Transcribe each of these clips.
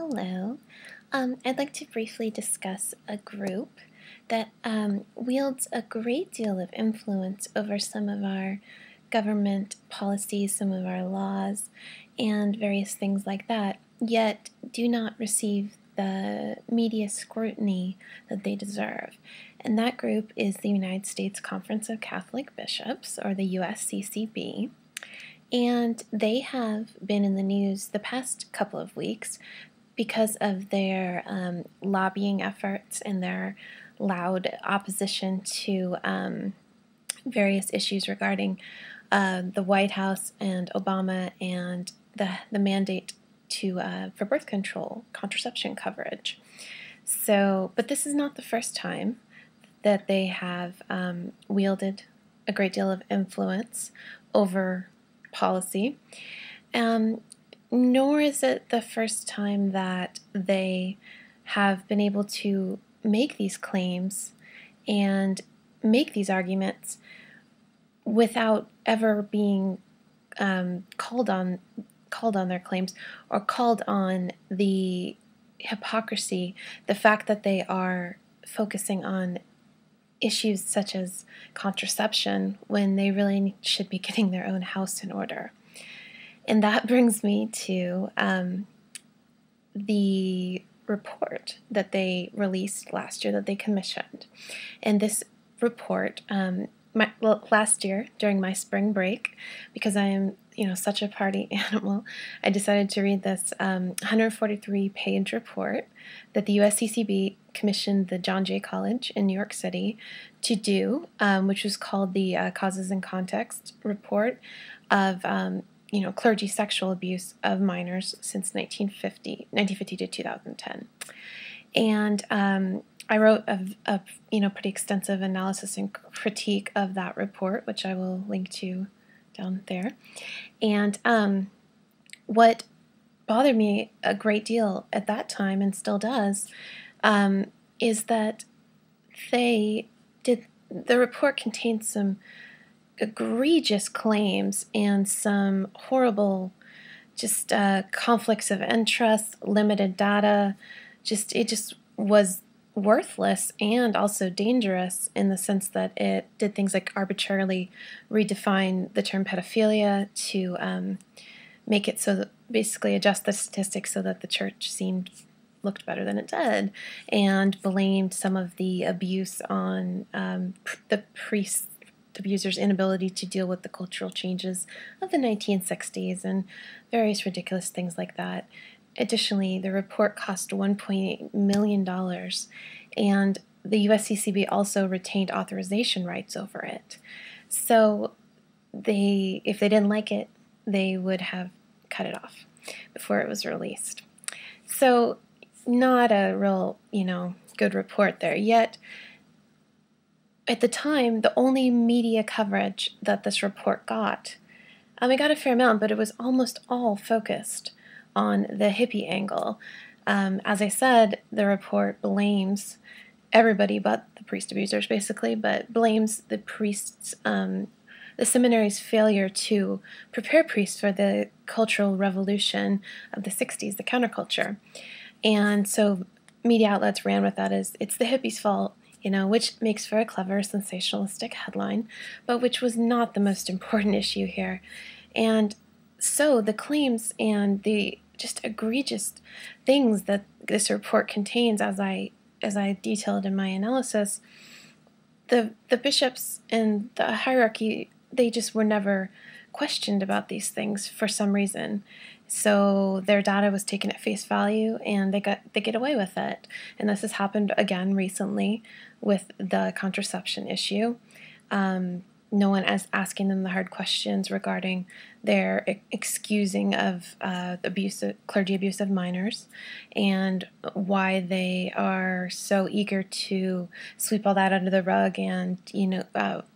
Hello. I'd like to briefly discuss a group that wields a great deal of influence over some of our government policies, some of our laws, and various things like that, yet do not receive the media scrutiny that they deserve. And that group is the United States Conference of Catholic Bishops, or the USCCB. And they have been in the news the past couple of weeks because of their lobbying efforts and their loud opposition to various issues regarding the White House and Obama and the mandate for birth control, contraception coverage. But this is not the first time that they have wielded a great deal of influence over policy. Nor is it the first time that they have been able to make these claims and make these arguments without ever being called on their claims or called on the hypocrisy, the fact that they are focusing on issues such as contraception when they really should be getting their own house in order. And that brings me to the report that they released last year, that they commissioned. And this report, last year during my spring break, because I am such a party animal, I decided to read this 143-page report that the USCCB commissioned the John Jay College in New York City to do, which was called the Causes and Context Report of clergy sexual abuse of minors since 1950 to 2010. And I wrote a pretty extensive analysis and critique of that report, which I will link to down there. And what bothered me a great deal at that time, and still does, is that the report contains some egregious claims and some horrible conflicts of interest, limited data. It just was worthless and also dangerous in the sense that it did things like arbitrarily redefine the term pedophilia to make it so that basically adjust the statistics so that the church looked better than it did, and blamed some of the abuse on the priests, abusers' inability to deal with the cultural changes of the 1960s and various ridiculous things like that. Additionally, the report cost $1.8 million, and the USCCB also retained authorization rights over it. So if they didn't like it, they would have cut it off before it was released. So not a real, good report there. Yet, at the time, the only media coverage that this report got, it got a fair amount, but it was almost all focused on the hippie angle. As I said, the report blames everybody but the priest abusers, basically, but blames the priests, the seminary's failure to prepare priests for the cultural revolution of the 60s, the counterculture. And so media outlets ran with that as it's the hippies' fault, which makes for a clever, sensationalistic headline, but which was not the most important issue here. And so the claims and the just egregious things that this report contains, as I detailed in my analysis, the bishops and the hierarchy, they just were never questioned about these things for some reason. So their data was taken at face value, and they get away with it. And this has happened again recently with the contraception issue. No one is asking them the hard questions regarding their excusing of clergy abuse of minors, and why they are so eager to sweep all that under the rug and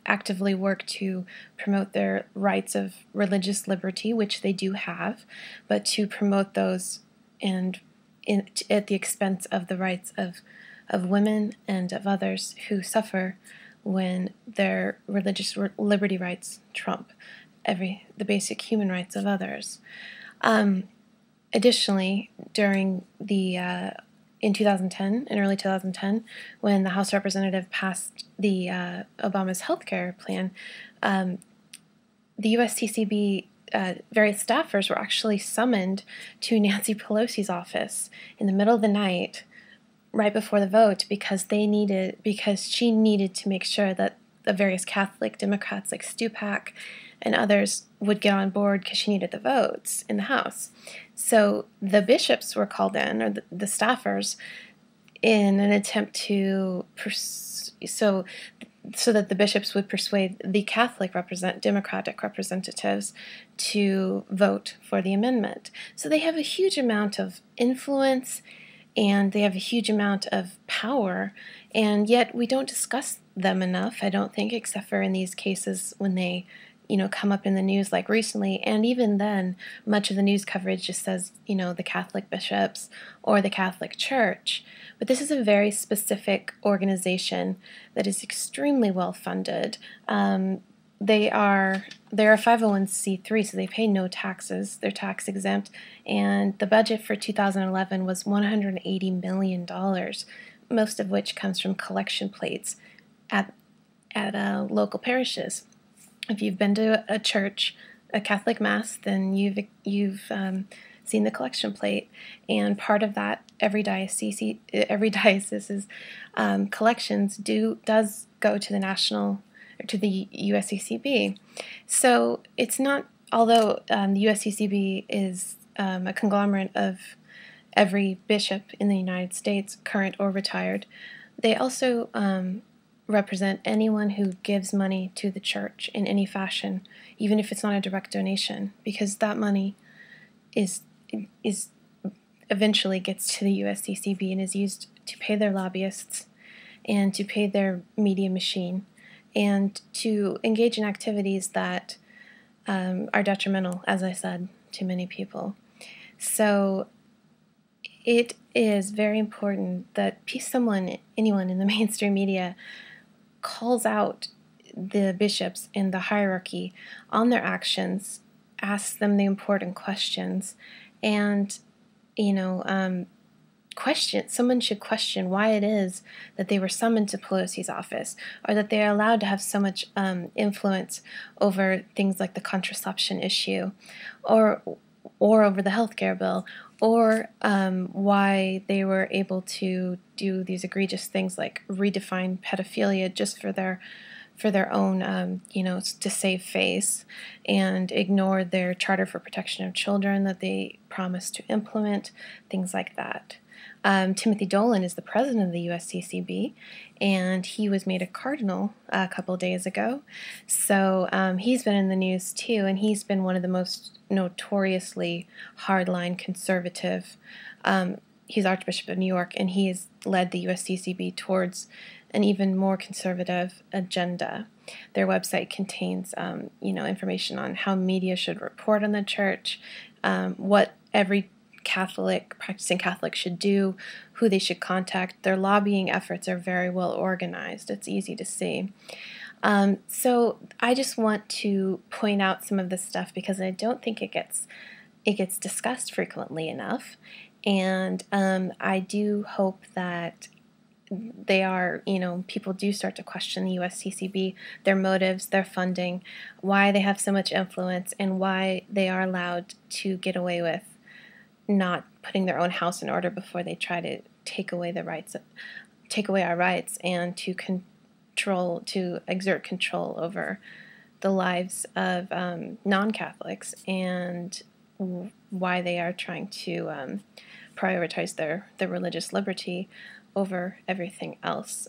actively work to promote their rights of religious liberty, which they do have, but to promote those at the expense of the rights of women and of others who suffer when their religious liberty rights trump the basic human rights of others. Additionally, during the in 2010, in early 2010, when the House representative passed the Obama's healthcare plan, the USCCB various staffers were actually summoned to Nancy Pelosi's office in the middle of the night, right before the vote, because she needed to make sure that the various Catholic Democrats like Stupak and others would get on board because she needed the votes in the House. So the bishops were called in, or the staffers, in an attempt to so that the bishops would persuade the Democratic representatives to vote for the amendment. So they have a huge amount of influence and they have a huge amount of power, and yet we don't discuss them enough, I don't think, except for in these cases when they come up in the news like recently, and even then, much of the news coverage just says, the Catholic bishops or the Catholic Church. But this is a very specific organization that is extremely well funded. They are 501c3, so they pay no taxes. They're tax exempt, and the budget for 2011 was $180 million, most of which comes from collection plates at local parishes. If you've been to a church, a Catholic Mass, then you've seen the collection plate, and part of that, every diocese's collections does go to the USCCB. So it's not, although the USCCB is a conglomerate of every bishop in the United States, current or retired, they also represent anyone who gives money to the church in any fashion, even if it's not a direct donation, because that money is eventually gets to the USCCB and is used to pay their lobbyists and to pay their media machine and to engage in activities that are detrimental, as I said, to many people. So it is very important that anyone in the mainstream media calls out the bishops in the hierarchy on their actions, asks them the important questions, and someone should question why it is that they were summoned to Pelosi's office, or that they are allowed to have so much influence over things like the contraception issue, or over the healthcare bill, or why they were able to do these egregious things like redefine pedophilia just for their own, to save face, and ignore their Charter for Protection of Children that they promised to implement, things like that. Timothy Dolan is the president of the USCCB, and he was made a cardinal a couple days ago. So he's been in the news too, and he's been one of the most notoriously hardline conservative. He's Archbishop of New York, and he has led the USCCB towards an even more conservative agenda. Their website contains, information on how media should report on the church, what every practicing Catholic should do, who they should contact. Their lobbying efforts are very well organized. It's easy to see. So I just want to point out some of this stuff because I don't think it gets discussed frequently enough, and I do hope that people do start to question the USCCB, their motives, their funding, why they have so much influence, and why they are allowed to get away with not putting their own house in order before they try to take away our rights, and to exert control over the lives of non-Catholics, and why they are trying to prioritize their religious liberty over everything else.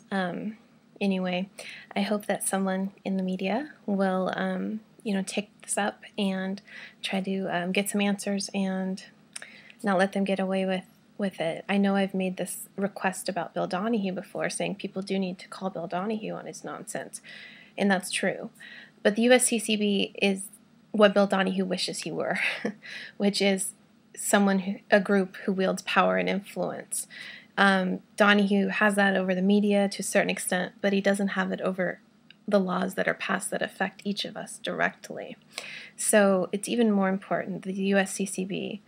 Anyway, I hope that someone in the media will take this up and try to get some answers and not let them get away with it. I know I've made this request about Bill Donahue before, saying people do need to call Bill Donahue on his nonsense, and that's true. But the USCCB is what Bill Donahue wishes he were, which is a group who wields power and influence. Donahue has that over the media to a certain extent, but he doesn't have it over the laws that are passed that affect each of us directly. So it's even more important that the USCCB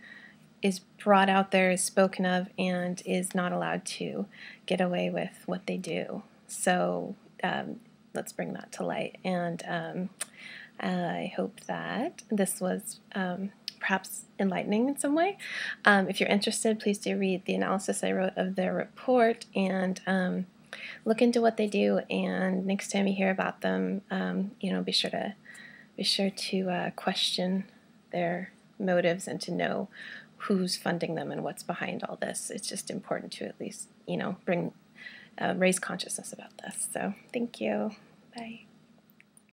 is brought out there, is spoken of, and is not allowed to get away with what they do. So let's bring that to light. And I hope that this was perhaps enlightening in some way. If you're interested, please do read the analysis I wrote of their report and look into what they do. And next time you hear about them, be sure to question their motives and to know who's funding them and what's behind all this. It's just important to at least raise consciousness about this. So thank you. Bye.